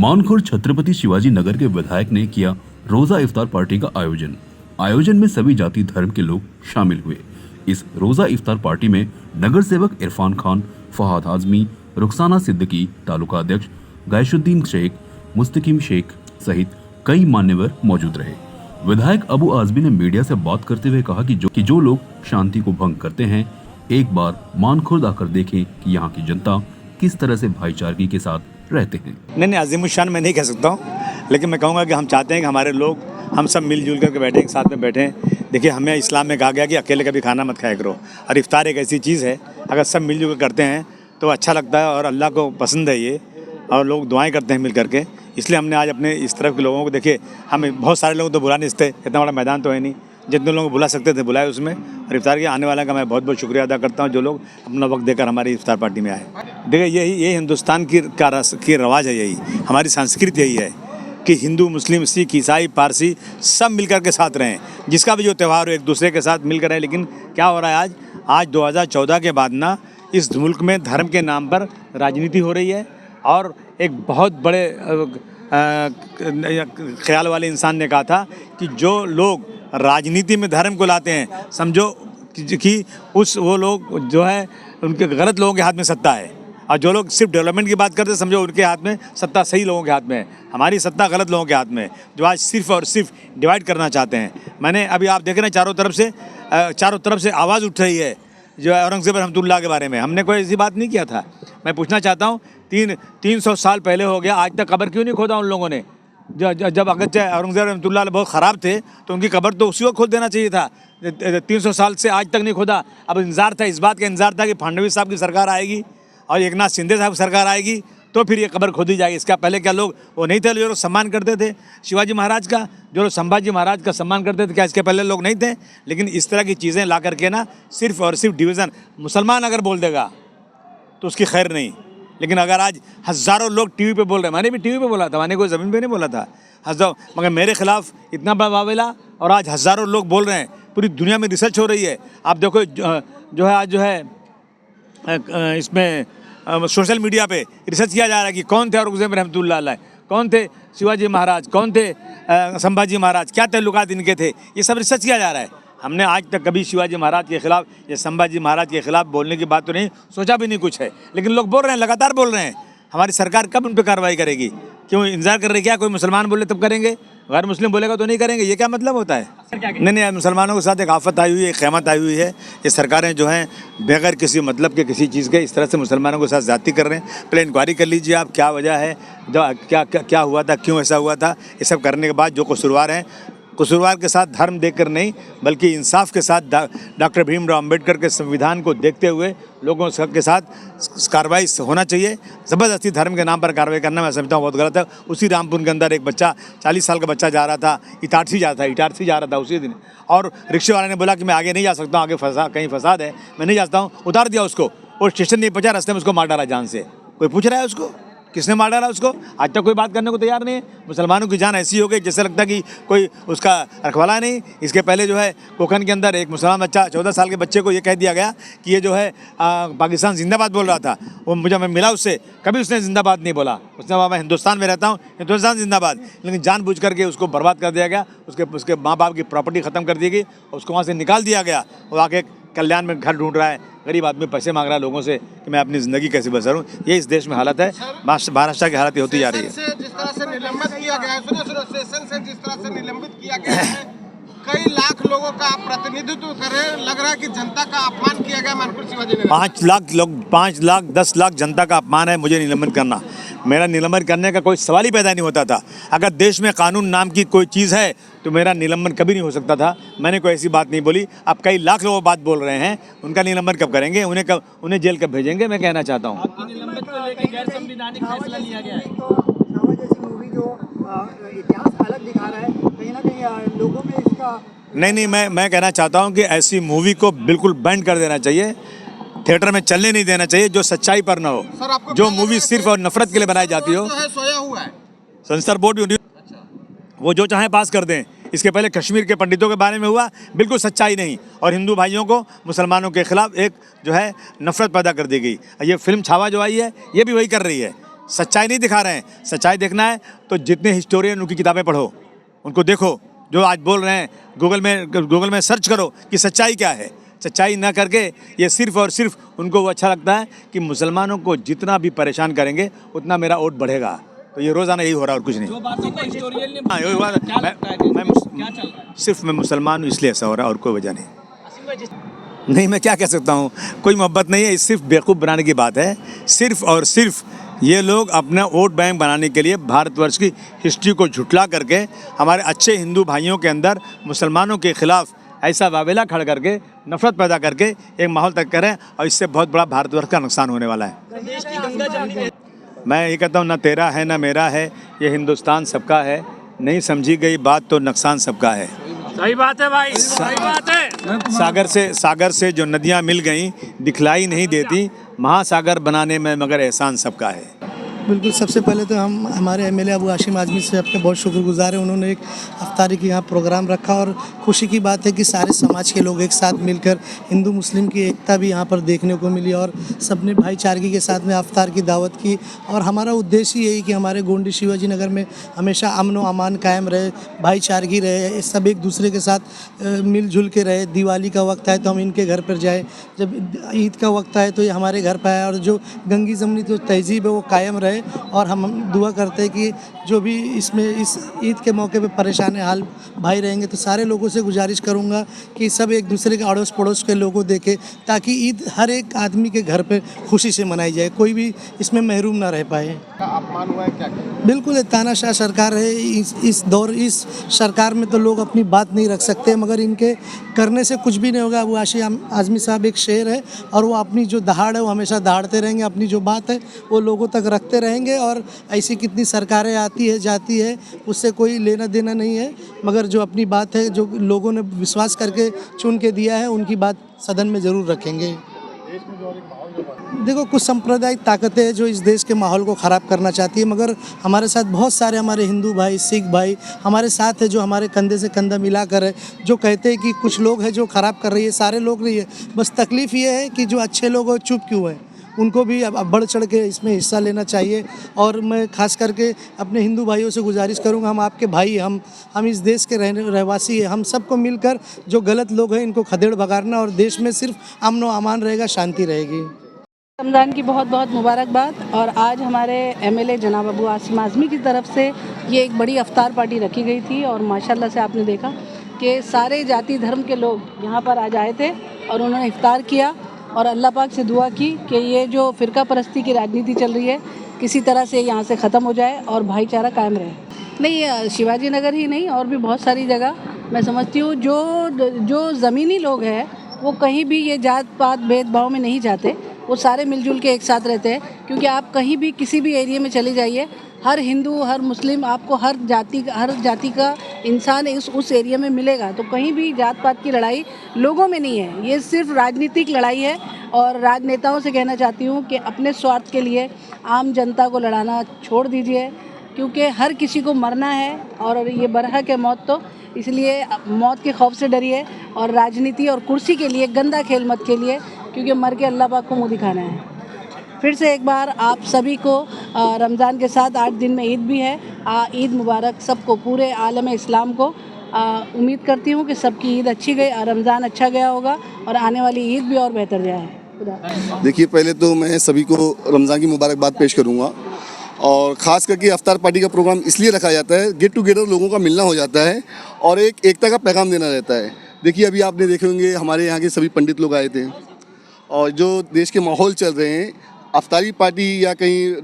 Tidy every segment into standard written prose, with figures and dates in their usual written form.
मानखुर्द छत्रपति शिवाजी नगर के विधायक ने किया रोजा इफ्तार पार्टी का आयोजन में सभी जाति धर्म के लोग शामिल हुए। इस रोजा इफ्तार पार्टी में नगर सेवक इरफान खान, फहाद आजमी, रुखसाना सिद्दीकी, तालुका अध्यक्ष गैशुद्दीन शेख, मुस्तकीम शेख सहित कई मान्यवर मौजूद रहे। विधायक अबू आजमी ने मीडिया से बात करते हुए कहा कि जो लोग शांति को भंग करते हैं, एक बार मानखुर्द आकर देखें कि यहाँ की जनता किस तरह से भाईचारगी के साथ रहते हैं। नहीं, अजीमुशान मैं नहीं कह सकता हूँ, लेकिन मैं कहूँगा कि हम चाहते हैं कि हमारे लोग हम सब मिलजुल करके बैठें, एक साथ में बैठें। देखिए, हमें इस्लाम में कहा गया कि अकेले कभी खाना मत खाया करो, और इफ्तार एक ऐसी चीज़ है, अगर सब मिलजुल कर करते हैं तो अच्छा लगता है और अल्लाह को पसंद है ये, और लोग दुआएं करते हैं मिल करके। इसलिए हमने आज अपने इस तरफ के लोगों को, देखिए हम बहुत सारे लोग तो बुला नहीं सकते, इतना बड़ा मैदान तो है नहीं, जितने लोगों को बुला सकते थे बुलाए उसमें। और इफ्तार के आने वाला का मैं बहुत बहुत शुक्रिया अदा करता हूँ जो लोग अपना वक्त देकर हमारी इफ्तार पार्टी में आए। देखिए, यही हिंदुस्तान की रवाज है, यही हमारी संस्कृति यही है कि हिंदू, मुस्लिम, सिख, ईसाई, पारसी सब मिलकर के साथ रहें, जिसका भी जो त्यौहार हो एक दूसरे के साथ मिलकर रहें। लेकिन क्या हो रहा है आज 2014 के बाद ना इस मुल्क में धर्म के नाम पर राजनीति हो रही है, और एक बहुत बड़े ख्याल वाले इंसान ने कहा था कि जो लोग राजनीति में धर्म को लाते हैं, समझो कि वो लोग जो है उनके गलत लोगों के हाथ में सत्ता है, और जो लोग सिर्फ डेवलपमेंट की बात करते हैं, समझो उनके हाथ में सत्ता सही लोगों के हाथ में है। हमारी सत्ता गलत लोगों के हाथ में है, जो आज सिर्फ और सिर्फ डिवाइड करना चाहते हैं। मैंने अभी आप देख रहे हैं चारों तरफ से आवाज़ उठ रही है जो है औरंगज़ेब रहमतुल्लाह के बारे में। हमने कोई ऐसी बात नहीं किया था। मैं पूछना चाहता हूँ, 300 साल पहले हो गया, आज तक कब्र क्यों नहीं खोदा उन लोगों ने? जब अगर औरंगज़ेब रहमतुल्लाह बहुत ख़राब थे तो उनकी कब्र तो उसी को खोद देना चाहिए था। 300 साल से आज तक नहीं खोदा। अब इंतज़ार था, इस बात का इंतज़ार था कि फडणवीस साहब की सरकार आएगी और एकनाथ शिंदे साहब की सरकार आएगी तो फिर ये कब्र खोदी जाएगी। इसका पहले क्या लोग वो नहीं थे जो लोग सम्मान करते थे शिवाजी महाराज का, जो लोग संभाजी महाराज का सम्मान करते थे? क्या इसके पहले लोग नहीं थे? लेकिन इस तरह की चीज़ें ला करके ना सिर्फ और सिर्फ डिवीज़न, मुसलमान अगर बोल देगा तो उसकी खैर नहीं, लेकिन अगर आज हज़ारों लोग टीवी पे बोल रहे हैं, मैंने भी टीवी पे बोला था, मैंने कोई ज़मीन पे नहीं बोला था, हज़ारों, मगर मेरे खिलाफ इतना बड़ा वावेला, और आज हज़ारों लोग बोल रहे हैं। पूरी दुनिया में रिसर्च हो रही है। आप देखो जो है आज जो है इसमें सोशल मीडिया पे रिसर्च किया जा रहा है कि कौन थे औरंगज़ेब रहमतुल्लाह अलैह, कौन थे शिवाजी महाराज, कौन थे संभाजी महाराज, क्या ताल्लुकात इनके थे, ये सब रिसर्च किया जा रहा है। हमने आज तक कभी शिवाजी महाराज के खिलाफ या संभाजी महाराज के खिलाफ बोलने की बात तो नहीं सोचा भी नहीं कुछ है, लेकिन लोग बोल रहे हैं, लगातार बोल रहे हैं। हमारी सरकार कब उन पर कार्रवाई करेगी? क्यों इंतजार कर रही? क्या कोई मुसलमान बोले तब करेंगे, गैर मुस्लिम बोलेगा तो नहीं करेंगे? ये क्या मतलब होता है? नहीं, मुसलमानों के साथ एक आफत आई हुई है, एक क़यामत आई हुई है। ये सरकारें जो हैं बगैर किसी मतलब के, किसी चीज़ के, इस तरह से मुसलमानों के साथ ज़्यादती कर रहे हैं। पहले इंक्वायरी कर लीजिए आप, क्या वजह है, क्या हुआ था, क्यों ऐसा हुआ था। ये सब करने के बाद जो कसूरवार हैं, कसूरवार के साथ धर्म देखकर नहीं बल्कि इंसाफ के साथ डॉक्टर भीमराव अंबेडकर के संविधान को देखते हुए लोगों के साथ कार्रवाई होना चाहिए। ज़बरदस्ती धर्म के नाम पर कार्रवाई करना मैं समझता हूँ बहुत गलत है। उसी रामपुर के अंदर एक बच्चा, 40 साल का बच्चा जा रहा था, इटारसी जा रहा था उसी दिन, और रिक्शे वाले ने बोला कि मैं आगे नहीं जा सकता हूँ, आगे कहीं फसाद है, मैं नहीं जाता हूँ, उतार दिया उसको, और स्टेशन नहीं पहुँचा, रास्ते में उसको मार डाला जान से। कोई पूछ रहा है उसको किसने मार डाला उसको? आज तक कोई बात करने को तैयार नहीं है। मुसलमानों की जान ऐसी हो गई जैसे लगता कि कोई उसका रखवाला नहीं। इसके पहले जो है कोकन के अंदर एक मुसलमान बच्चा, 14 साल के बच्चे को ये कह दिया गया कि ये जो है पाकिस्तान जिंदाबाद बोल रहा था। वो मैं मिला उससे, कभी उसने जिंदाबाद नहीं बोला। उसने कहा मैं हिंदुस्तान में रहता हूँ, हिंदुस्तान जिंदाबाद। लेकिन जानबूझ करके उसको बर्बाद कर दिया गया, उसके माँ बाप की प्रॉपर्टी ख़त्म कर दी गई, उसको वहाँ से निकाल दिया गया। वो आके कल्याण में घर ढूंढ रहा है, गरीब आदमी पैसे मांग रहा है लोगों से कि मैं अपनी ज़िंदगी कैसे बसरूं। ये इस देश में हालत है, महाराष्ट्र की हालत होती जा रही है। जिस तरह से निलंबित किया गया है, सेशन से जिस तरह से निलंबित किया गया है, कई लाख लोगों का प्रतिनिधित्व करे, लग रहा है कि जनता का अपमान किया गया मानखुर्द शिवाजी नगर। 5 लाख 10 लाख जनता का अपमान है मुझे निलंबन करना। मेरा निलंबन करने का कोई सवाल ही पैदा नहीं होता था। अगर देश में कानून नाम की कोई चीज़ है तो मेरा निलंबन कभी नहीं हो सकता था। मैंने कोई ऐसी बात नहीं बोली। अब कई लाख लोग बात बोल रहे हैं, उनका निलंबन कब करेंगे, उन्हें जेल कब भेजेंगे, मैं कहना चाहता हूँ। गैर संवैधानिक फैसला लिया गया है तो जैसी मूवी जो इतिहास अलग दिखा रहा है, कहीं ना कहीं लोगों में इसका नहीं, मैं कहना चाहता हूँ कि ऐसी मूवी को बिल्कुल बैन कर देना चाहिए, थिएटर में चलने नहीं देना चाहिए जो सच्चाई पर ना हो। जो मूवी सिर्फ और नफरत के लिए बनाई जाती हो, सोया हुआ है सेंसर बोर्ड वो जो चाहे पास कर दें। इसके पहले कश्मीर के पंडितों के बारे में हुआ, बिल्कुल सच्चाई नहीं, और हिंदू भाइयों को मुसलमानों के खिलाफ एक जो है नफरत पैदा कर दी गई। ये फिल्म छावा जो आई है ये भी वही कर रही है। सच्चाई नहीं दिखा रहे हैं। सच्चाई देखना है तो जितने हिस्टोरियन उनकी किताबें पढ़ो, उनको देखो, जो आज बोल रहे हैं गूगल में सर्च करो कि सच्चाई क्या है। सच्चाई ना करके ये सिर्फ और सिर्फ उनको वो अच्छा लगता है कि मुसलमानों को जितना भी परेशान करेंगे उतना मेरा वोट बढ़ेगा। तो ये रोज़ाना यही हो रहा है और कुछ नहीं। जो बातों को हिस्टोरियन ने हाँ, यही बात क्या लगता है मैं क्या चल रहा है? सिर्फ मैं मुसलमान हूँ इसलिए ऐसा हो रहा है और कोई वजह नहीं। नहीं, मैं क्या कह सकता हूँ, कोई मोहब्बत नहीं है, ये सिर्फ बेवकूफ़ बनाने की बात है। सिर्फ और सिर्फ ये लोग अपना वोट बैंक बनाने के लिए भारतवर्ष की हिस्ट्री को झुठला करके हमारे अच्छे हिंदू भाइयों के अंदर मुसलमानों के खिलाफ ऐसा वावेला खड़ा करके नफरत पैदा करके एक माहौल तक करें और इससे बहुत बड़ा भारतवर्ष का नुकसान होने वाला है। मैं ये कहता हूँ, ना तेरा है ना मेरा है, ये हिंदुस्तान सबका है। नहीं समझी गई बात तो नुकसान सबका है। सही बात है भाई, सही बात है। सागर से जो नदियाँ मिल गईं दिखलाई नहीं देती, महासागर बनाने में मगर एहसान सबका है। बिल्कुल, सबसे पहले तो हम हमारे एमएलए अबू हाशिम आज़मी से आपके बहुत शुक्रगुजार हैं। उन्होंने एक अफ्तारी की यहाँ प्रोग्राम रखा और खुशी की बात है कि सारे समाज के लोग एक साथ मिलकर हिंदू मुस्लिम की एकता भी यहाँ पर देखने को मिली और सबने भाईचारगी के साथ में अफ्तार की दावत की। और हमारा उद्देश्य यही कि हमारे गोंडी शिवाजी नगर में हमेशा अमन व अमान कायम रहे, भाईचारगी रहे, सब एक दूसरे के साथ मिलजुल के रहे। दिवाली का वक्त है तो हम इनके घर पर जाएँ, जब ईद का वक्त आए तो ये हमारे घर पर आए और जो गंगी जमनी जो तहजीब है वो कायम रहे। और हम दुआ करते हैं कि जो भी इसमें इस ईद के मौके पे परेशान हाल भाई रहेंगे तो सारे लोगों से गुजारिश करूंगा कि सब एक दूसरे के अड़ोस पड़ोस के लोगों देखें, ताकि ईद हर एक आदमी के घर पे खुशी से मनाई जाए, कोई भी इसमें महरूम ना रह पाए। अपमान हुआ है क्या? बिल्कुल, तानाशाह सरकार है। इस सरकार में तो लोग अपनी बात नहीं रख सकते, मगर इनके करने से कुछ भी नहीं होगा। अबू हाशिम आज़मी साहब एक शेर है और वो अपनी जो दहाड़ है वो हमेशा दहाड़ते रहेंगे, अपनी जो बात है वो लोगों तक रखते रहेंगे। और ऐसी कितनी सरकारें आती है जाती है, उससे कोई लेना देना नहीं है, मगर जो अपनी बात है, जो लोगों ने विश्वास करके चुन के दिया है, उनकी बात सदन में ज़रूर रखेंगे। देखो, कुछ सांप्रदायिक ताकतें हैं जो इस देश के माहौल को ख़राब करना चाहती है, मगर हमारे साथ बहुत सारे हमारे हिंदू भाई, सिख भाई हमारे साथ है, जो हमारे कंधे से कंधा मिला कर है, जो कहते हैं कि कुछ लोग हैं जो ख़राब कर रही है। सारे लोग नहीं है, बस तकलीफ़ ये है कि जो अच्छे लोग हैं चुप क्यों हैं, उनको भी अब बढ़ चढ़ के इसमें हिस्सा लेना चाहिए। और मैं खास करके अपने हिंदू भाइयों से गुजारिश करूंगा, हम आपके भाई, हम इस देश के रहवासी हैं, हम सबको मिलकर जो गलत लोग हैं इनको खदेड़ भगाना और देश में सिर्फ अमन व अमान रहेगा, शांति रहेगी। रमज़ान की बहुत बहुत मुबारकबाद। और आज हमारे एमएलए जनाब अबू हाशिम आज़मी की तरफ से ये एक बड़ी अफ्तार पार्टी रखी गई थी और माशाल्लाह से आपने देखा कि सारे जाति धर्म के लोग यहाँ पर आज आए थे और उन्होंने इफ्तार किया और अल्लाह पाक से दुआ की कि ये जो फ़िरका परस्ती की राजनीति चल रही है किसी तरह से यहाँ से ख़त्म हो जाए और भाईचारा कायम रहे। नहीं, शिवाजी नगर ही नहीं, और भी बहुत सारी जगह मैं समझती हूँ जो ज़मीनी लोग हैं वो कहीं भी ये जात पात भेदभाव में नहीं जाते, वो सारे मिलजुल के एक साथ रहते हैं। क्योंकि आप कहीं भी किसी भी एरिया में चले जाइए, हर हिंदू हर मुस्लिम आपको हर जाति का इंसान उस एरिया में मिलेगा। तो कहीं भी जात पात की लड़ाई लोगों में नहीं है, ये सिर्फ राजनीतिक लड़ाई है। और राजनेताओं से कहना चाहती हूँ कि अपने स्वार्थ के लिए आम जनता को लड़ाना छोड़ दीजिए, क्योंकि हर किसी को मरना है और ये बरहक है मौत, तो इसलिए मौत के खौफ से डरिए और राजनीति और कुर्सी के लिए गंदा खेल मत खेलिए, क्योंकि मर के अल्लाह पाक को मुँह दिखाना है। फिर से एक बार आप सभी को रमज़ान के साथ 8 दिन में ईद भी है, ईद मुबारक सबको, पूरे आलम इस्लाम को। उम्मीद करती हूँ कि सबकी ईद अच्छी गई, रमज़ान अच्छा गया होगा और आने वाली ईद भी और बेहतर जाए। देखिए, पहले तो मैं सभी को रमज़ान की मुबारकबाद पेश करूँगा और ख़ास करके अफ्तार पार्टी का प्रोग्राम इसलिए रखा जाता है, गेट टुगेदर लोगों का मिलना हो जाता है और एक एकता का पैगाम देना रहता है। देखिए, अभी आपने देखे होंगे हमारे यहाँ के सभी पंडित लोग आए थे और जो देश के माहौल चल रहे हैं, अफ्तारी पार्टी या कहीं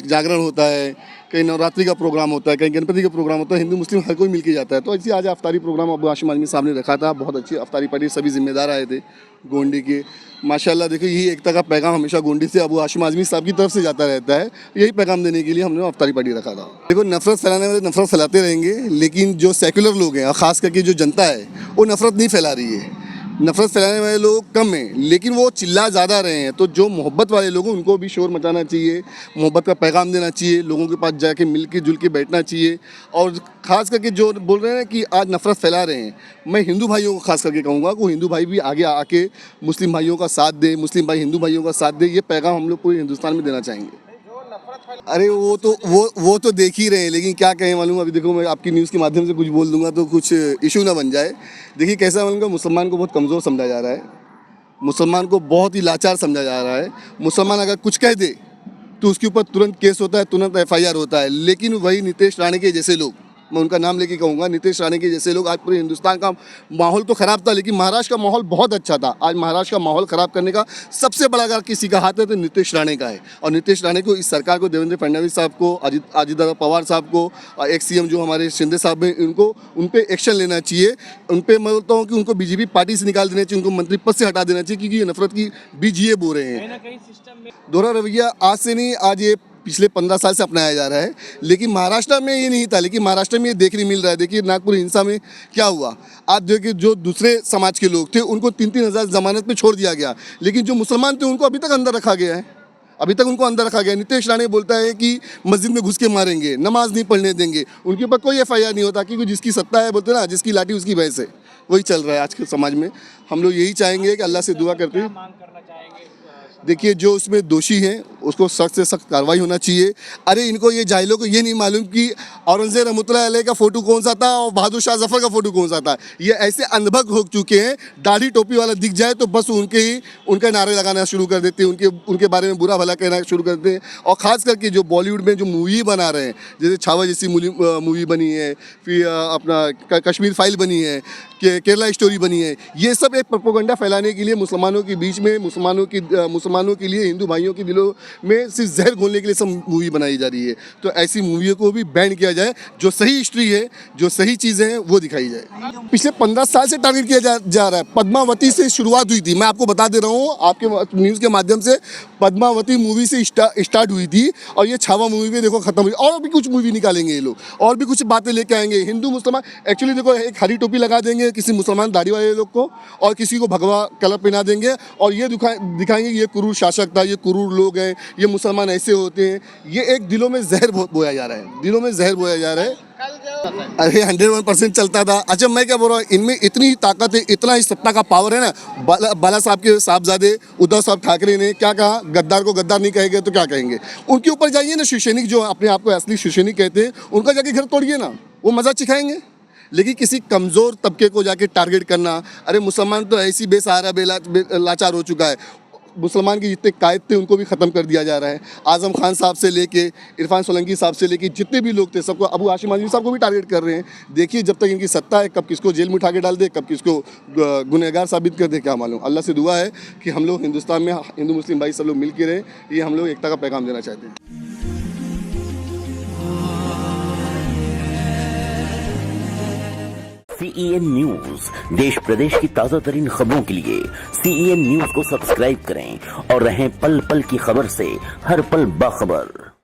जागरण होता है, कहीं नवरात्रि का प्रोग्राम होता है, कहीं गणपति का प्रोग्राम होता है, हिंदू मुस्लिम हर कोई मिलके जाता है। तो ऐसे आज अफ्तारी प्रोग्राम अबू हाशिम आज़मी साहब ने रखा था, बहुत अच्छी अफ्तारी पार्टी, सभी जिम्मेदार आए थे गोंडी के। माशाल्लाह, देखिए यही एकता का पैगाम हमेशा गोंडी से अबू हाशिम आज़मी साहब की तरफ से जाता रहता है। यही पैगाम देने के लिए हमने अफ्तारी पार्टी रखा था। देखो, नफरत फैलाने वाले नफरत फैलाते रहेंगे, लेकिन जो सेकुलर लोग हैं और ख़ास करके जो जनता है वो नफरत नहीं फैला रही है। नफरत फैलाने वाले लोग कम हैं, लेकिन वो चिल्ला ज़्यादा रहे हैं। तो जो मोहब्बत वाले लोग हैं उनको भी शोर मचाना चाहिए, मोहब्बत का पैगाम देना चाहिए, लोगों के पास जाके मिल के जुल के बैठना चाहिए। और ख़ास करके जो बोल रहे हैं कि आज नफरत फैला रहे हैं, मैं हिंदू भाइयों को खास करके कहूँगा कि हिंदू भाई भी आगे आके मुस्लिम भाइयों का साथ दें, मुस्लिम भाई हिंदू भाइयों का साथ दें। ये पैगाम हम लोग पूरे हिंदुस्तान में देना चाहेंगे। नफरत फैला। अरे वो तो देख ही रहे हैं, लेकिन क्या कहें मालूम, अभी देखो मैं आपकी न्यूज़ के माध्यम से कुछ बोल दूंगा तो कुछ इशू ना बन जाए। देखिए कैसा मालूम, मुसलमान को बहुत कमज़ोर समझा जा रहा है, मुसलमान को बहुत ही लाचार समझा जा रहा है। मुसलमान अगर कुछ कह दे तो उसके ऊपर तुरंत केस होता है, तुरंत FIR होता है। लेकिन वही नीतीश राणे के जैसे लोग, मैं उनका नाम लेके कहूँगा, नीतीश राणे के जैसे लोग, आज पूरे हिंदुस्तान का माहौल तो ख़राब था, लेकिन महाराष्ट्र का माहौल बहुत अच्छा था। आज महाराष्ट्र का माहौल ख़राब करने का सबसे बड़ा अगर किसी का हाथ है तो नीतीश राणे का है। और नीतीश राणे को, इस सरकार को, देवेंद्र फडणवीस साहब को, अजित पवार साहब को, एक्स CM जो हमारे शिंदे साहब हैं, उनको उन पर एक्शन लेना चाहिए। उन पर मैं बोलता हूँ कि उनको BJP पार्टी से निकाल देना चाहिए, उनको मंत्री पद से हटा देना चाहिए, क्योंकि ये नफरत की बीज ये बो रहे हैं। दोहरा रवैया आज से नहीं, आज ये पिछले 15 साल से अपनाया जा रहा है। लेकिन महाराष्ट्र में ये नहीं था, लेकिन महाराष्ट्र में ये देखने मिल रहा है। देखिए नागपुर हिंसा में क्या हुआ, आज देखिए जो दूसरे समाज के लोग थे उनको 3-3 हज़ार जमानत में छोड़ दिया गया, लेकिन जो मुसलमान थे उनको अभी तक अंदर रखा गया है, अभी तक उनको अंदर रखा गया। नीतीश राणे बोलता है कि मस्जिद में घुस के मारेंगे, नमाज नहीं पढ़ने देंगे, उनके ऊपर कोई FIR नहीं होता, क्योंकि जिसकी सत्ता है, बोलते ना, जिसकी लाठी उसकी भैंस है, वही चल रहा है आज के समाज में। हम लोग यही चाहेंगे कि अल्लाह से दुआ करते हैं, देखिए जो उसमें दोषी हैं उसको सख्त से सख्त कार्रवाई होना चाहिए। अरे इनको, ये जाहिलों को ये नहीं मालूम कि औरंगजेब रहमतुल्लाह अलैह का फ़ोटो कौन सा था और बहादुर शाह जफ़र का फ़ोटो कौन सा था। ये ऐसे अंधभक्त हो चुके हैं, दाढ़ी टोपी वाला दिख जाए तो बस उनके नारे लगाना शुरू कर देते हैं, उनके बारे में बुरा भला कहना शुरू कर देते हैं। और ख़ास करके जो बॉलीवुड में जो मूवी बना रहे हैं, जैसे छावा जैसी मूवी बनी है, फिर अपना कश्मीर फाइल बनी है, केरला स्टोरी बनी है, ये सब एक प्रोपेगेंडा फैलाने के लिए मुसलमानों के बीच में, मुसलमानों के लिए, हिंदू भाइयों के दिलों में सिर्फ जहर घोलने के लिए सब मूवी बनाई जा रही है। तो ऐसी मूवियों को भी बैन किया जाए, जो सही हिस्ट्री है, जो सही चीज़ें हैं वो दिखाई जाए। पिछले 15 साल से टारगेट किया जा रहा है। पद्मावती से शुरुआत हुई थी, मैं आपको बता दे रहा हूँ आपके न्यूज़ के माध्यम से, पद्मावती मूवी से स्टार्ट हुई थी और ये छावा मूवी में देखो ख़त्म हुई। और भी कुछ मूवी निकालेंगे ये लोग, और भी कुछ बातें लेके आएंगे। हिंदू मुसलमान एक्चुअली देखो, एक हरी टोपी लगा देंगे किसी मुसलमान दाढ़ी वाले लोग को, और किसी को भगवा कलर पहना देंगे, और ये दिखाएंगे ये क्रूर शासक था, ये क्रूर लोग हैं, ये मुसलमान ऐसे होते हैं। ये एक दिलों में जहर बोया जा रहा है, दिलों में जहर बोया जा रहा है। अरे 101% चलता था। अच्छा मैं क्या बोल रहा हूँ, इनमें इतनी ताकत है, इतना ही सत्ता का पावर है ना। बाला साहब के साहबजादे उद्धव साहब ठाकरे ने क्या कहा, गद्दार को गद्दार नहीं कहेंगे तो क्या कहेंगे। उनके ऊपर जाइए ना, शिवसैनिक जो अपने आप को असली शिवसैनिक कहते हैं, उनका जाके घर तोड़िए ना, वो मज़ा चिखाएंगे। लेकिन किसी कमज़ोर तबके को जाके टारगेट करना, अरे मुसलमान तो ऐसी बेसहारा लाचार हो चुका है। मुसलमान के जितने कायद थे उनको भी ख़त्म कर दिया जा रहा है। आज़म खान साहब से लेके इरफान सोलंकी साहब से लेके जितने भी लोग थे, सबको, अबू हाशिम आज़मी साहब को भी टारगेट कर रहे हैं। देखिए जब तक इनकी सत्ता है, कब किसको जेल में उठा के डाल दे, कब किसको गुनहगार साबित कर दे, क्या मालूम। अल्लाह से दुआ है कि हम लोग हिंदुस्तान में हिंदू मुस्लिम भाई सब लोग मिल के रहें, ये हम लोग एकता का पैगाम देना चाहते हैं। CEN न्यूज, देश प्रदेश की ताजा तरीन खबरों के लिए CEN न्यूज को सब्सक्राइब करें और रहें पल पल की खबर से हर पल बाखबर।